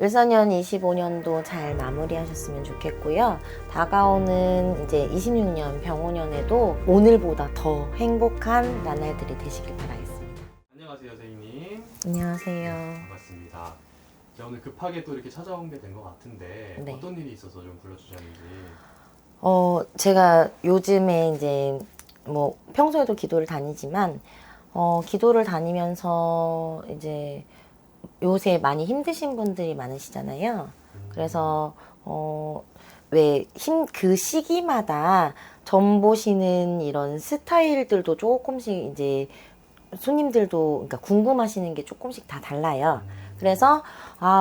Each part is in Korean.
을사년 25년도 잘 마무리하셨으면 좋겠고요. 다가오는 이제 26년 병오년에도 오늘보다 더 행복한 나날들이 되시길 바라겠습니다. 안녕하세요, 선생님. 안녕하세요. 반갑습니다. 자, 오늘 급하게 또 이렇게 찾아온 게 된 것 같은데 네. 어떤 일이 있어서 좀 불러주셨는지. 제가 요즘에 이제 뭐 평소에도 기도를 다니지만 기도를 다니면서 이제 요새 많이 힘드신 분들이 많으시잖아요. 그래서 왜 그 시기마다 점 보시는 이런 스타일들도 조금씩 이제 손님들도 그러니까 궁금하시는 게 조금씩 다 달라요. 그래서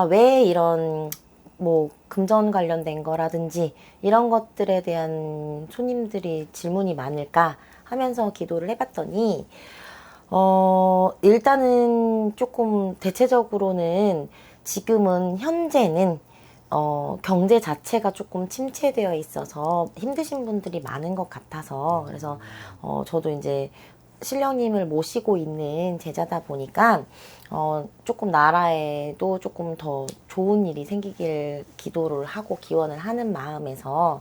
왜 이런 뭐 금전 관련된 거라든지 이런 것들에 대한 손님들이 질문이 많을까 하면서 기도를 해봤더니 일단은 조금 대체적으로는 지금은 현재는 경제 자체가 조금 침체되어 있어서 힘드신 분들이 많은 것 같아서 그래서 저도 이제 신령님을 모시고 있는 제자다 보니까 조금 나라에도 조금 더 좋은 일이 생기길 기도를 하고 기원을 하는 마음에서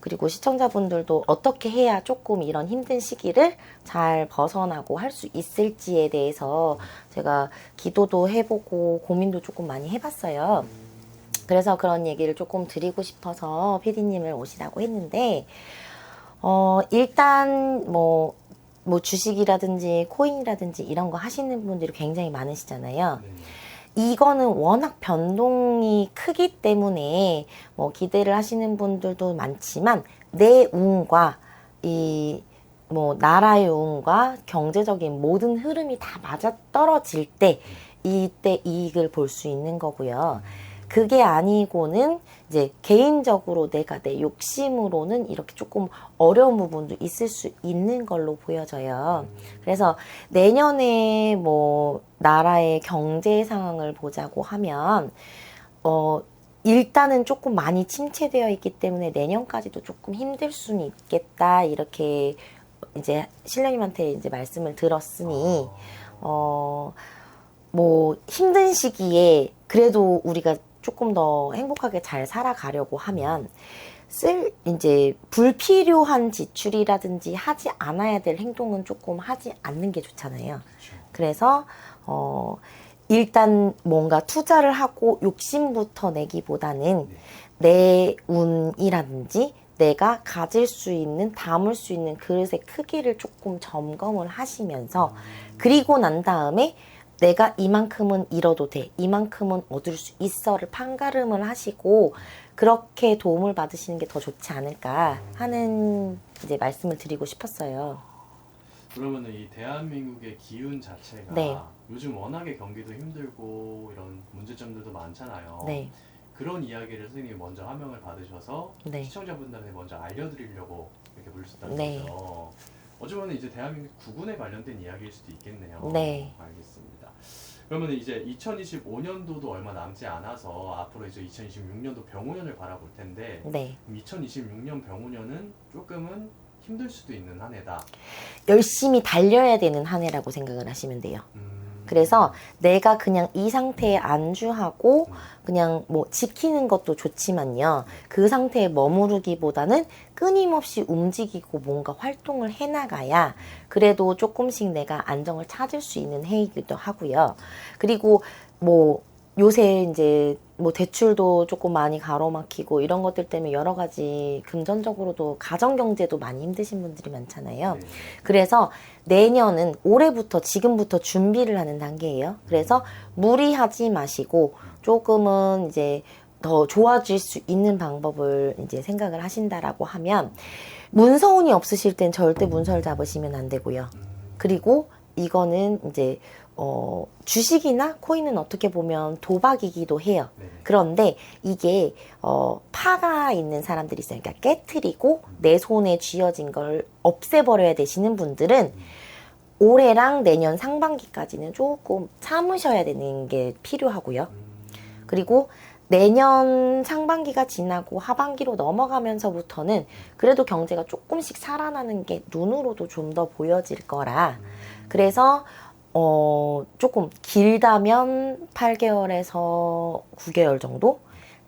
그리고 시청자분들도 어떻게 해야 조금 이런 힘든 시기를 잘 벗어나고 할 수 있을지에 대해서 제가 기도도 해보고 고민도 조금 많이 해봤어요. 그래서 그런 얘기를 조금 드리고 싶어서 PD님을 오시라고 했는데 일단 뭐 주식이라든지 코인이라든지 이런 거 하시는 분들이 굉장히 많으시잖아요. 이거는 워낙 변동이 크기 때문에 뭐 기대를 하시는 분들도 많지만 내 운과 이 뭐 나라의 운과 경제적인 모든 흐름이 다 맞아 떨어질 때 이때 이익을 볼 수 있는 거고요. 그게 아니고는 이제 개인적으로 내가 내 욕심으로는 이렇게 조금 어려운 부분도 있을 수 있는 걸로 보여져요. 그래서 내년에 뭐 나라의 경제 상황을 보자고 하면 일단은 조금 많이 침체되어 있기 때문에 내년까지도 조금 힘들 수는 있겠다 이렇게 이제 신령님한테 이제 말씀을 들었으니 뭐 힘든 시기에 그래도 우리가 조금 더 행복하게 잘 살아가려고 하면 이제 불필요한 지출이라든지 하지 않아야 될 행동은 조금 하지 않는 게 좋잖아요. 그래서 일단 뭔가 투자를 하고 욕심부터 내기보다는 내 운이라든지 내가 가질 수 있는 담을 수 있는 그릇의 크기를 조금 점검을 하시면서 그리고 난 다음에 내가 이만큼은 잃어도 돼, 이만큼은 얻을 수 있어를 판가름을 하시고 그렇게 도움을 받으시는 게 더 좋지 않을까 하는 이제 말씀을 드리고 싶었어요. 그러면은 이 대한민국의 기운 자체가 네. 요즘 워낙에 경기도 힘들고 이런 문제점들도 많잖아요. 네. 그런 이야기를 선생님이 먼저 화명을 받으셔서 네. 시청자분들한테 먼저 알려드리려고 이렇게 부르셨다는 네. 거죠. 어쩌면 이제 대한민국 구군에 관련된 이야기일 수도 있겠네요. 네. 알겠습니다. 그러면 이제 2025년도도 얼마 남지 않아서 앞으로 이제 2026년도 병오년을 바라볼 텐데 네. 2026년 병오년은 조금은 힘들 수도 있는 한 해다. 열심히 달려야 되는 한 해라고 생각을 하시면 돼요. 그래서 내가 그냥 이 상태에 안주하고 그냥 뭐 지키는 것도 좋지만요. 그 상태에 머무르기보다는 끊임없이 움직이고 뭔가 활동을 해나가야 그래도 조금씩 내가 안정을 찾을 수 있는 해이기도 하고요. 그리고 뭐 요새 이제 뭐 대출도 조금 많이 가로막히고 이런 것들 때문에 여러 가지 금전적으로도 가정경제도 많이 힘드신 분들이 많잖아요. 그래서 내년은 올해부터 지금부터 준비를 하는 단계예요. 그래서 무리하지 마시고 조금은 이제 더 좋아질 수 있는 방법을 이제 생각을 하신다라고 하면 문서운이 없으실 땐 절대 문서를 잡으시면 안 되고요. 그리고 이거는 이제 주식이나 코인은 어떻게 보면 도박이기도 해요. 그런데 이게 파가 있는 사람들이 있어요. 그러니까 깨트리고 내 손에 쥐어진 걸 없애버려야 되시는 분들은 올해랑 내년 상반기까지는 조금 참으셔야 되는 게 필요하고요. 그리고 내년 상반기가 지나고 하반기로 넘어가면서부터는 그래도 경제가 조금씩 살아나는 게 눈으로도 좀 더 보여질 거라. 그래서 조금 길다면 8개월에서 9개월 정도,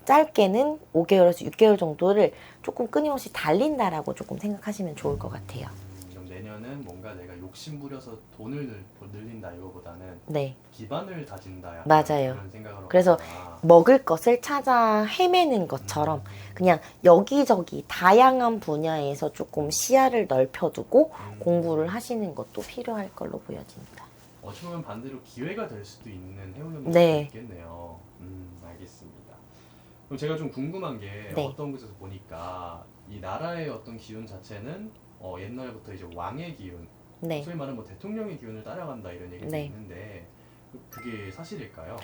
짧게는 5개월에서 6개월 정도를 조금 끊임없이 달린다라고 조금 생각하시면 좋을 것 같아요. 그럼 내년은 뭔가 내가 욕심 부려서 돈을 늘린다 이거보다는 네, 기반을 다진다 약간 맞아요. 그런 생각으로 그래서 가시구나. 먹을 것을 찾아 헤매는 것처럼 그냥 여기저기 다양한 분야에서 조금 시야를 넓혀두고 공부를 하시는 것도 필요할 걸로 보여집니다. 어찌 보면 반대로 기회가 될 수도 있는 해운형일 네. 수도 있겠네요. 알겠습니다. 그럼 제가 좀 궁금한 게 네. 어떤 곳에서 보니까 이 나라의 어떤 기운 자체는 옛날부터 이제 왕의 기운, 네. 소위 말하는 뭐 대통령의 기운을 따라간다 이런 얘기도 네. 있는데 그게 사실일까요?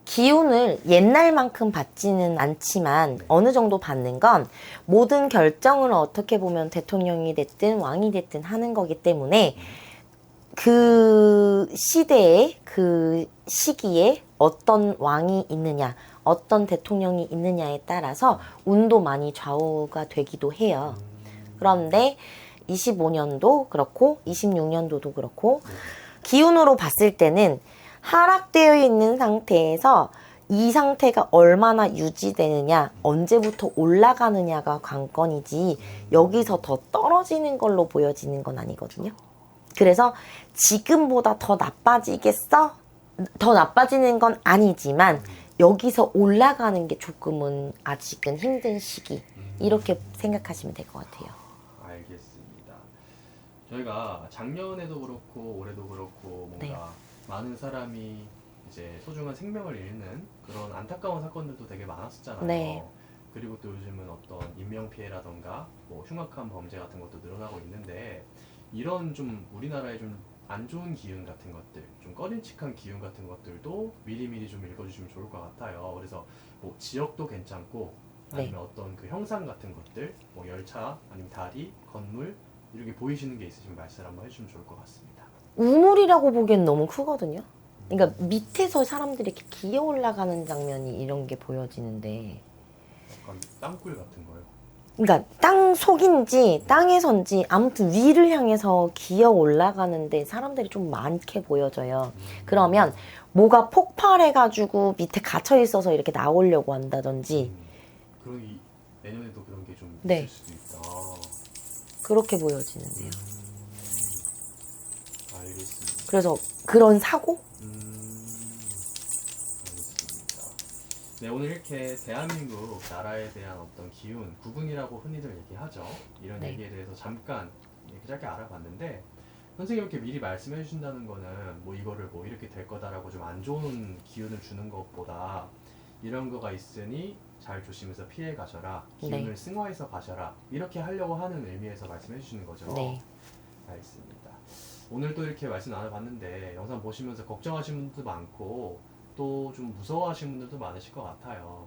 기운을 옛날만큼 받지는 않지만 네. 어느 정도 받는 건 모든 결정을 어떻게 보면 대통령이 됐든 왕이 됐든 하는 거기 때문에 그 시대에 그 시기에 어떤 왕이 있느냐 어떤 대통령이 있느냐에 따라서 운도 많이 좌우가 되기도 해요. 그런데 25년도 그렇고 26년도도 그렇고 기운으로 봤을 때는 하락되어 있는 상태에서 이 상태가 얼마나 유지되느냐, 언제부터 올라가느냐가 관건이지 여기서 더 떨어지는 걸로 보여지는 건 아니거든요. 그래서 지금보다 더 나빠지겠어? 더 나빠지는 건 아니지만 여기서 올라가는 게 조금은 아직은 힘든 시기. 이렇게 생각하시면 될 것 같아요. 알겠습니다. 저희가 작년에도 그렇고 올해도 그렇고 뭔가 네. 많은 사람이 이제 소중한 생명을 잃는 그런 안타까운 사건들도 되게 많았었잖아요. 네. 그리고 또 요즘은 어떤 인명 피해라던가 뭐 흉악한 범죄 같은 것도 늘어나고 있는데 이런 좀 우리나라의 좀 안 좋은 기운 같은 것들, 좀 꺼림칙한 기운 같은 것들도 미리미리 좀 읽어주시면 좋을 것 같아요. 그래서 뭐 지역도 괜찮고 아니면 어떤 그 형상 같은 것들, 뭐 열차 아니면 다리, 건물 이렇게 보이시는 게 있으시면 말씀 한번 해주시면 좋을 것 같습니다. 우물이라고 보기엔 너무 크거든요. 그러니까 밑에서 사람들이 이렇게 기어 올라가는 장면이 이런 게 보여지는데, 약간 땅굴 같은 거요. 그러니까 땅 속인지 땅에선지 아무튼 위를 향해서 기어 올라가는데 사람들이 좀 많게 보여져요. 그러면 뭐가 폭발해가지고 밑에 갇혀 있어서 이렇게 나오려고 한다든지 그런 내년에도 그런 게 좀 네. 있을 수도 있다. 그렇게 보여지는데요. 알겠습니다. 그래서 그런 사고? 알겠습니다. 네, 오늘 이렇게 대한민국 나라에 대한 어떤 기운, 국운이라고 흔히들 얘기하죠. 이런 네. 얘기에 대해서 잠깐 이렇게 짧게 알아봤는데 선생님 이렇게 미리 말씀해 주신다는 거는 뭐 이거를 뭐 이렇게 될 거다라고 좀 안 좋은 기운을 주는 것보다 이런 거가 있으니 잘 조심해서 피해 가셔라. 기운을 네. 승화해서 가셔라. 이렇게 하려고 하는 의미에서 말씀해 주시는 거죠. 네. 알겠습니다. 오늘 또 이렇게 말씀 나눠봤는데 영상 보시면서 걱정하시는 분들도 많고 또 좀 무서워하시는 분들도 많으실 것 같아요.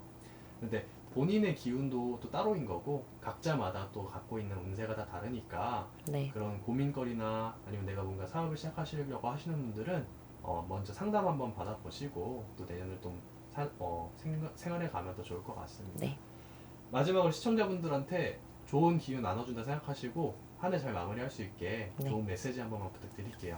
근데 본인의 기운도 또 따로인 거고 각자마다 또 갖고 있는 운세가 다 다르니까 네. 그런 고민거리나 아니면 내가 뭔가 사업을 시작하시려고 하시는 분들은 먼저 상담 한번 받아보시고 또 내년을 좀 생활에 가면 더 좋을 것 같습니다. 네. 마지막으로 시청자분들한테 좋은 기운 나눠준다 생각하시고 한 해 잘 마무리할 수 있게 네. 좋은 메시지 한 번만 부탁드릴게요.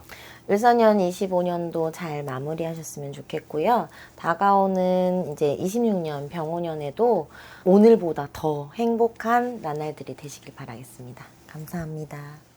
을사년 25년도 잘 마무리하셨으면 좋겠고요. 다가오는 이제 26년 병호년에도 오늘보다 더 행복한 나날들이 되시길 바라겠습니다. 감사합니다.